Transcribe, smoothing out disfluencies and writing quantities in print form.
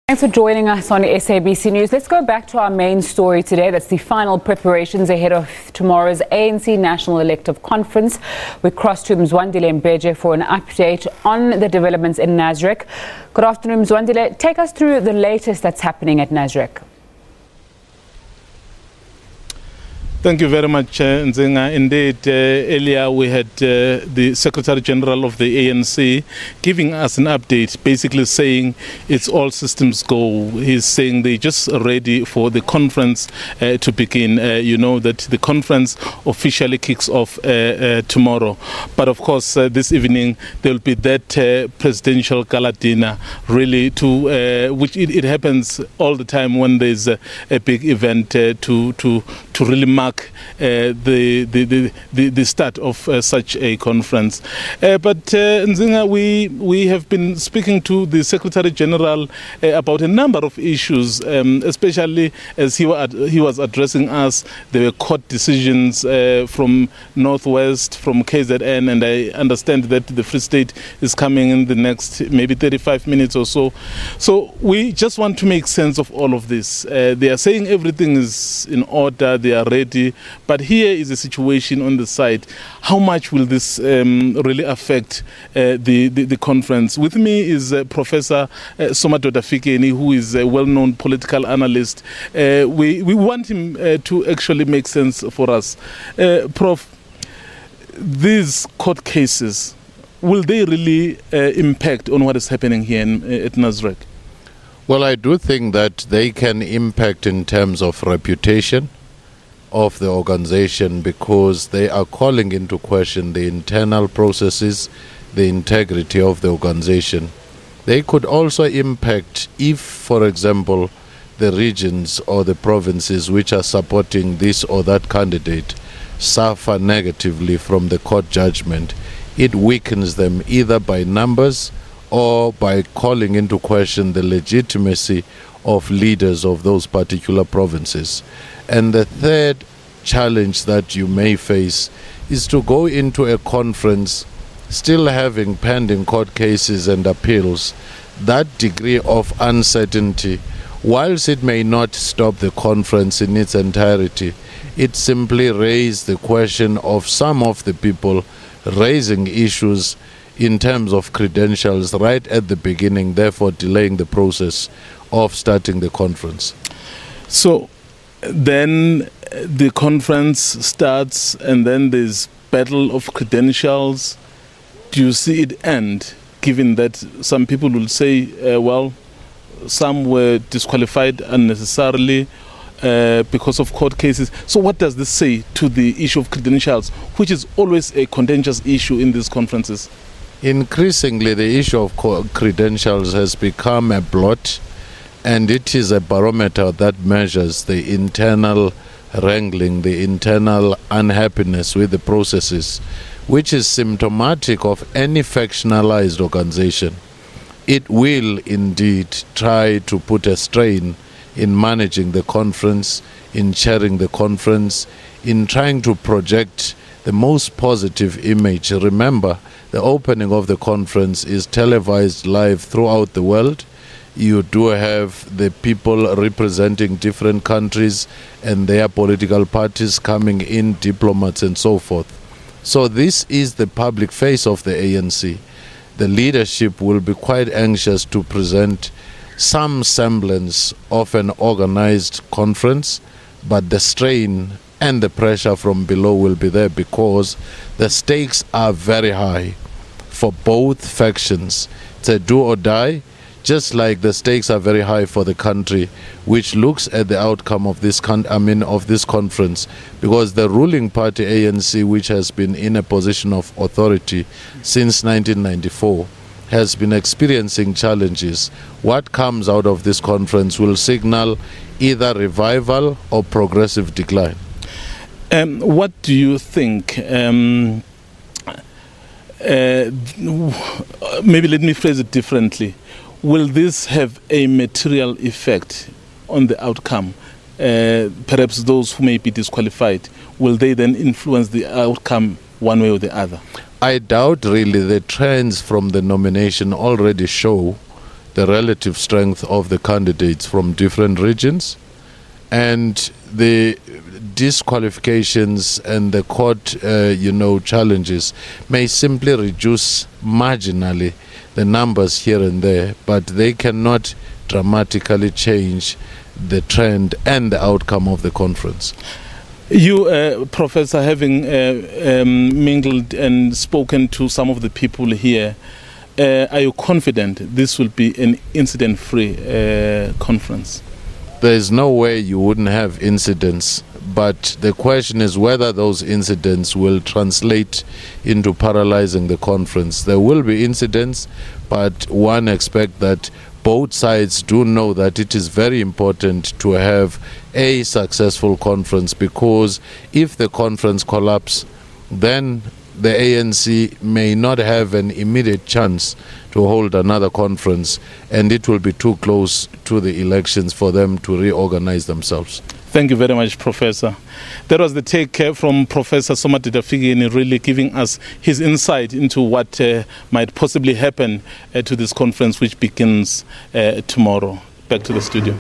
Thanks for joining us on SABC News. Let's go back to our main story today. That's the final preparations ahead of tomorrow's ANC National Elective Conference. We cross to Mzwandile Mbeje for an update on the developments in Nasrec. Good afternoon, Mzwandile. Take us through the latest that's happening at Nasrec. Thank you very much, Nzinga. Indeed, earlier we had the Secretary General of the ANC giving us an update, basically saying it's all systems go. He's saying they're just ready for the conference to begin. You know that the conference officially kicks off tomorrow. But of course, this evening there will be that presidential gala dinner, really, which it happens all the time when there's a big event to really mark the start of such a conference. But Nzinga, we have been speaking to the Secretary General about a number of issues, especially as he was addressing us. There were court decisions from Northwest, from KZN, and I understand that the Free State is coming in the next maybe 35 minutes or so. So we just want to make sense of all of this. They are saying everything is in order, they are ready. But here is a situation on the side. How much will this really affect the conference? With me is Professor Somadoda Fikeni, who is a well-known political analyst. We want him to actually make sense for us. Prof, these court cases, will they really impact on what is happening here at Nasrec? Well, I do think that they can impact in terms of reputation of the organization, because they are calling into question the internal processes, the integrity of the organization. They could also impact if, for example, the regions or the provinces which are supporting this or that candidate suffer negatively from the court judgment. It weakens them either by numbers or by calling into question the legitimacy of leaders of those particular provinces. And the third challenge that you may face is to go into a conference still having pending court cases and appeals. That degree of uncertainty, whilst it may not stop the conference in its entirety, it simply raised the question of some of the people raising issues in terms of credentials right at the beginning, therefore delaying the process of starting the conference. So then the conference starts and then there's battle of credentials. Do you see it end, given that some people will say, well, some were disqualified unnecessarily because of court cases? So what does this say to the issue of credentials, which is always a contentious issue in these conferences? Increasingly, the issue of credentials has become a blot, and it is a barometer that measures the internal wrangling, the internal unhappiness with the processes, which is symptomatic of any factionalized organization. It will indeed try to put a strain in managing the conference, in chairing the conference, in trying to project the most positive image. Remember, the opening of the conference is televised live throughout the world. You do have the people representing different countries and their political parties coming in, diplomats and so forth. So this is the public face of the ANC. The leadership will be quite anxious to present some semblance of an organized conference, but the strain and the pressure from below will be there because the stakes are very high for both factions. It's a do or die, just like the stakes are very high for the country, which looks at the outcome of this conference, because the ruling party ANC, which has been in a position of authority since 1994, has been experiencing challenges. What comes out of this conference will signal either revival or progressive decline. What do you think? Maybe let me phrase it differently. Will this have a material effect on the outcome? Perhaps those who may be disqualified, will they then influence the outcome one way or the other? I doubt really. The trends from the nomination already show the relative strength of the candidates from different regions, and the disqualifications and the court challenges may simply reduce marginally the numbers here and there, but they cannot dramatically change the trend and the outcome of the conference. You, Professor, having mingled and spoken to some of the people here, are you confident this will be an incident-free conference? There is no way you wouldn't have incidents, but the question is whether those incidents will translate into paralyzing the conference. There will be incidents, but one expects that both sides do know that it is very important to have a successful conference, because if the conference collapses, then the ANC may not have an immediate chance to hold another conference, and it will be too close to the elections for them to reorganize themselves. Thank you very much, Professor. That was the take from Professor Somadoda Fikeni, really giving us his insight into what might possibly happen to this conference, which begins tomorrow. Back to the studio.